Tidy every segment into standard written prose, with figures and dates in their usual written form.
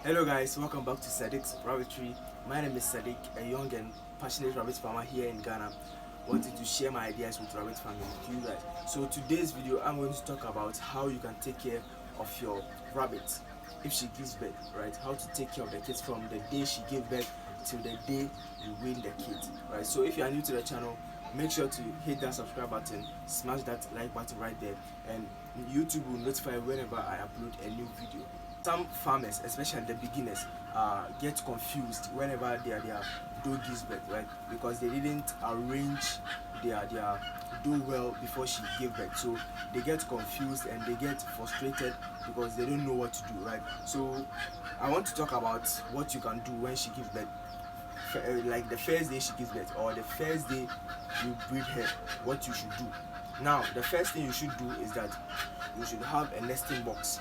Hello guys, welcome back to Sadiq's Rabbitry. My name is Sadiq, a young and passionate rabbit farmer here in Ghana. Wanted to share my ideas with rabbit farming with you guys. So today's video, I'm going to talk about how you can take care of your rabbit if she gives birth, right? How to take care of the kids from the day she gives birth till the day you win the kid, right? So if you are new to the channel, make sure to hit that subscribe button, smash that like button right there, and YouTube will notify whenever I upload a new video. Some farmers, especially the beginners, get confused whenever their doe gives birth, right? Because they didn't arrange their doe well before she gave birth, so they get confused and they get frustrated because they don't know what to do, right? So I want to talk about what you can do when she gives birth, like the first day she gives birth or the first day you breed her. What you should do now, the first thing you should do is that you should have a nesting box.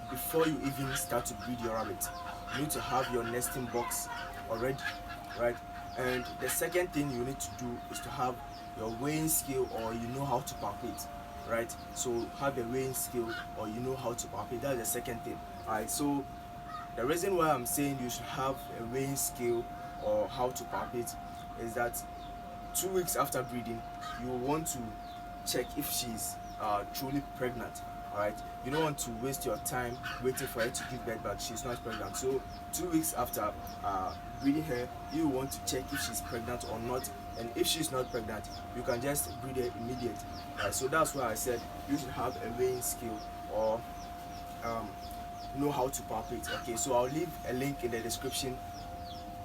Before you even start to breed your rabbit, you need to have your nesting box already, right? And the second thing you need to do is to have your weighing scale, or you know how to palpate, right? So have a weighing scale or you know how to palpate. That's the second thing. Alright, so the reason why I'm saying you should have a weighing scale or how to palpate is that 2 weeks after breeding, you want to check if she's truly pregnant. Alright, you don't want to waste your time waiting for her to give birth but she's not pregnant. So 2 weeks after breeding her, you want to check if she's pregnant or not, and if she's not pregnant, you can just breed her immediately. So that's why I said you should have a weighing scale or know how to palpate. Okay, so I'll leave a link in the description.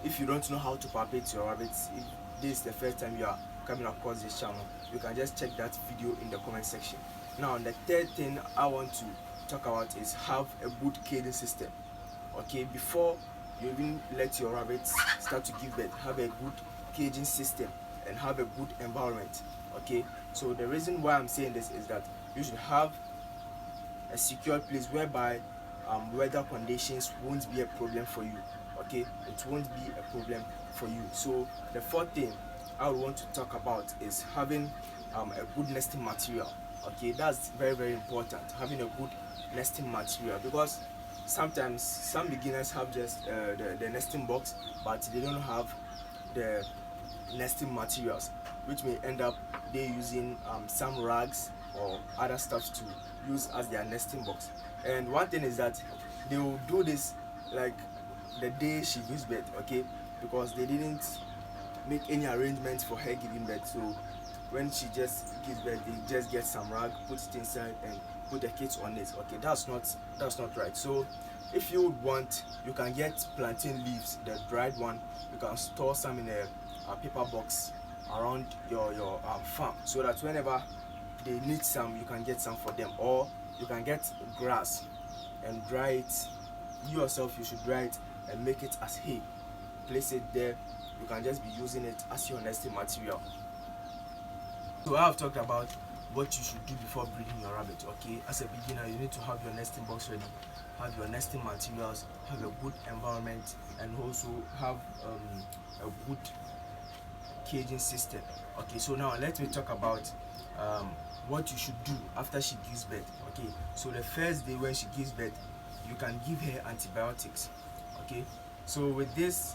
If you don't know how to palpate your rabbits, if this is the first time you are coming across this channel, you can just check that video in the comment section. Now the third thing I want to talk about is have a good caging system. Okay, before you even let your rabbits start to give birth, have a good caging system and have a good environment. Okay, so the reason why I'm saying this is that you should have a secure place whereby weather conditions won't be a problem for you. Okay, it won't be a problem for you. So the fourth thing I would want to talk about is having a good nesting material. Okay, that's very important, having a good nesting material, because sometimes some beginners have just the nesting box but they don't have the nesting materials, which may end up they using some rags or other stuff to use as their nesting box. And one thing is that they will do this like the day she gives birth, okay, because they didn't make any arrangements for her giving birth. So when she just gives birth, they just get some rag, put it inside and put the kids on it. Okay, that's not right. So if you would want, you can get plantain leaves, the dried one. You can store some in a paper box around your farm, so that whenever they need some, you can get some for them. Or you can get grass and dry it. You yourself, you should dry it and make it as hay. Place it there. You can just be using it as your nesting material. So I have talked about what you should do before breeding your rabbit. Okay, as a beginner, you need to have your nesting box ready, have your nesting materials, have a good environment, and also have a good caging system. Okay, so now let me talk about what you should do after she gives birth. Okay, so the first day when she gives birth, you can give her antibiotics. Okay, so with this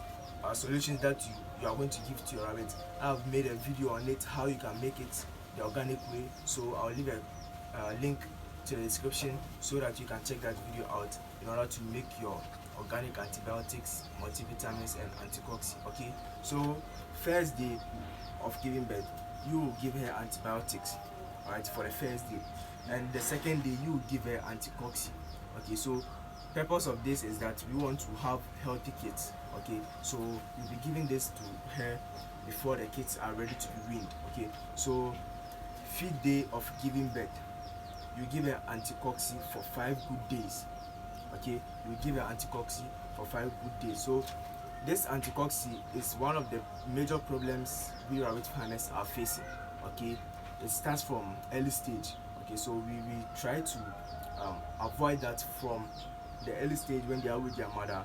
solutions that you are going to give to your rabbit, I have made a video on it, how you can make it the organic way. So I'll leave a link to the description so that you can check that video out in order to make your organic antibiotics, multivitamins and anticoxy. Okay, so first day of giving birth, you will give her antibiotics, right, for the first day, and the second day you will give her anticoxy. Okay, so purpose of this is that we want to have healthy kids. Okay, so you'll be giving this to her before the kids are ready to be weaned. Okay, so fifth day of giving birth, you give her anticoxy for 5 good days. Okay, you give her anticoxy for 5 good days. So this anticoxy is one of the major problems we rabbit farmers are facing. Okay, it starts from early stage. Okay, so we try to avoid that from the early stage when they are with their mother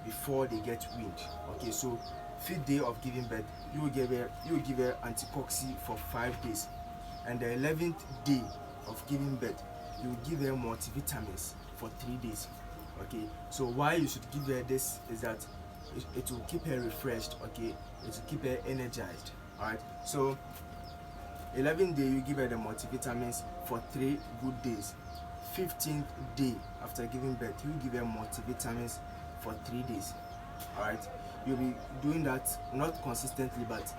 before they get weaned. Okay, so 5th day of giving birth, you will give her anticoxy for 5 days, and the 11th day of giving birth, you will give her multivitamins for 3 days. Okay, so why you should give her this is that it will keep her refreshed. Okay, it will keep her energized. All right, so 11th day you give her the multivitamins for 3 good days. 15th day after giving birth you give her multivitamins for 3 days. All right, you'll be doing that not consistently but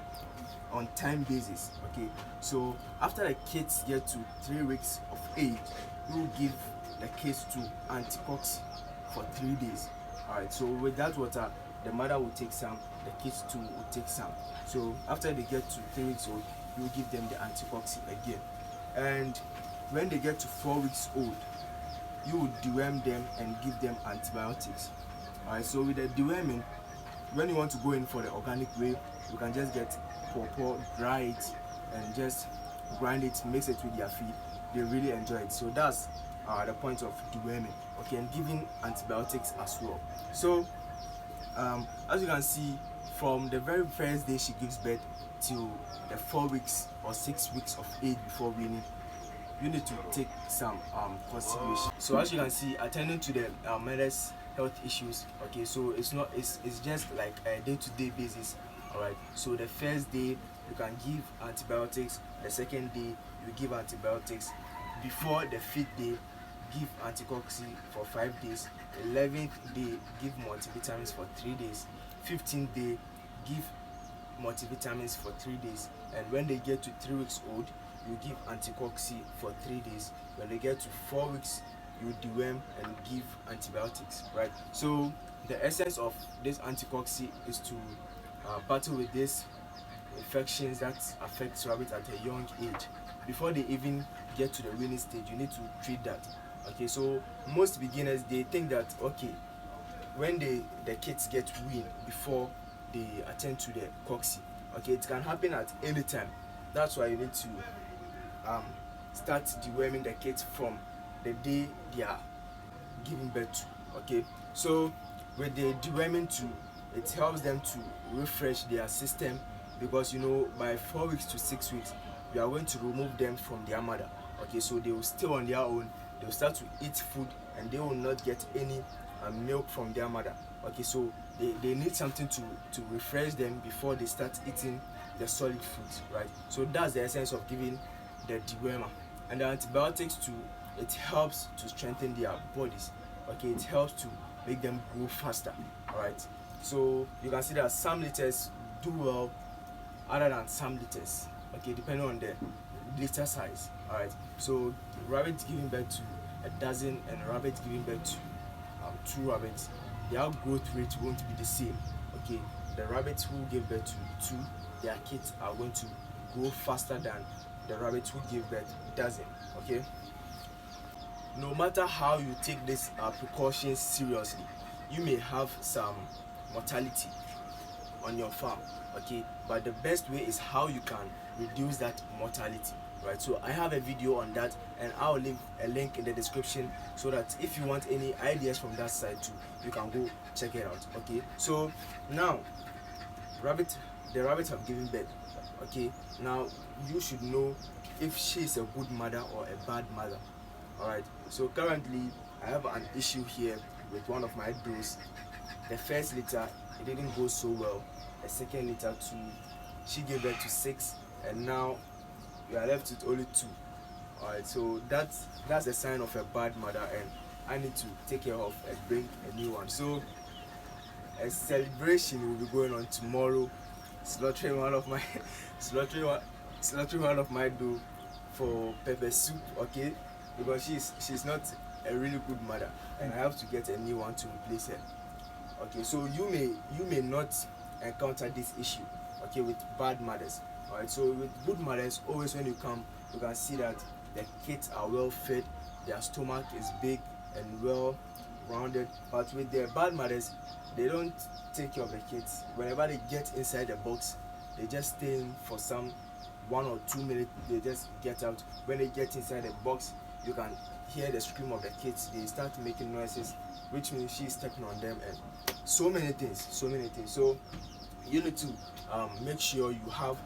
on time basis. Okay, so after the kids get to 3 weeks of age, you will give the kids to Antibiotic for 3 days. All right, so with that water the mother will take some, the kids too will take some. So after they get to 3 weeks old, you will give them the Antibiotic again. And when they get to 4 weeks old, you will deworm them and give them antibiotics. All right, so with the deworming, when you want to go in for the organic way, you can just get pawpaw, dry it and just grind it, mix it with their feed. They really enjoy it. So that's the point of deworming. Okay, and giving antibiotics as well. So as you can see, from the very first day she gives birth till the 4 weeks or 6 weeks of age before weaning, you need to take some consideration. So as you can see, attending to the mother's health issues, okay, so it's just like a day-to-day basis. All right, so the first day you can give antibiotics, the second day you give antibiotics, before the 5th day give Antibiotic for 5 days, 11th day give multivitamins for 3 days, 15th day give multivitamins for 3 days, and when they get to 3 weeks old you give Antibiotic for 3 days. When they get to 4 weeks you deworm and give antibiotics, right? So the essence of this Antibiotic is to battle with these infections that affect rabbits at a young age. Before they even get to the weaning stage, you need to treat that. Okay, so most beginners, they think that okay, when the kids get weaned before they attend to the cocci, okay, it can happen at any time. That's why you need to start deworming the kids from the day they are giving birth to. Okay, so with the deworming too, it helps them to refresh their system, because you know by 4 weeks to 6 weeks you are going to remove them from their mother. Okay, so they will stay on their own, they will start to eat food and they will not get any milk from their mother. Okay, so they need something to refresh them before they start eating the solid foods, right? So that's the essence of giving the dewormer. And the antibiotics too, it helps to strengthen their bodies. Okay, it helps to make them grow faster. All right, so you can see that some litters do well other than some litters, okay, depending on the litter size. All right, so rabbits giving birth to a dozen and rabbits giving birth to 2 rabbits, their growth rate won't be the same. Okay, the rabbits who give birth to 2, their kids are going to grow faster than the rabbits who give birth to dozen. Okay, no matter how you take these precautions seriously, you may have some mortality on your farm. Okay, but the best way is how you can reduce that mortality, right? So I have a video on that and I'll leave a link in the description, so that if you want any ideas from that side too, you can go check it out. Okay, so now the rabbits have given birth. Okay, now you should know if she is a good mother or a bad mother. All right, so currently I have an issue here with one of my does. The first litter, it didn't go so well. The second litter too, she gave birth to 6, and now we are left with only 2. All right, so that's a sign of a bad mother, and I need to take care of and bring a new one. So a celebration will be going on tomorrow, slaughtering one of my slaughtering one of my doe for pepper soup. Okay, because she's not a really good mother, and I have to get a new one to replace her. Okay, so you may not encounter this issue, okay, with bad mothers. All right, so with good mothers, always when you come, you can see that the kids are well fed, their stomach is big and well rounded. But with their bad mothers, they don't take care of the kids. Whenever they get inside the box, they just stay in for some 1 or 2 minutes, they just get out. When they get inside the box, you can hear the scream of the kids. They start making noises, which means she's stepping on them, and so many things. So you need to make sure you have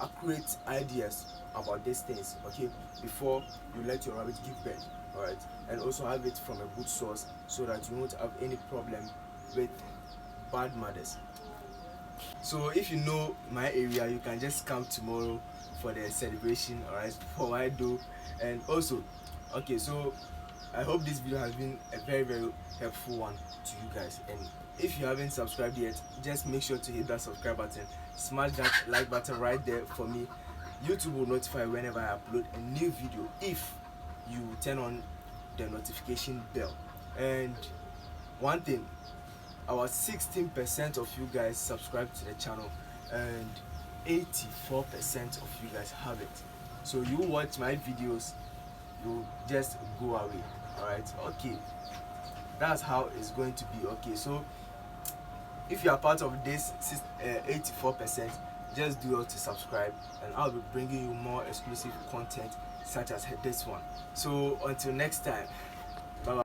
accurate ideas about these things, okay, before you let your rabbit give birth. all right, and also have it from a good source so that you won't have any problem with bad mothers. So if you know my area, you can just come tomorrow for the celebration, all right, for my do. And also, okay, so I hope this video has been a very helpful one to you guys. And if you haven't subscribed yet, just make sure to hit that subscribe button, smash that like button right there for me. YouTube will notify whenever I upload a new video if you turn on the notification bell. And one thing, our 16% of you guys subscribe to the channel and 84% of you guys have it. So you watch my videos, you just go away. All right, okay, that's how it's going to be. Okay, so if you are part of this 84%, just do well to subscribe, and I'll be bringing you more exclusive content such as this one. So until next time.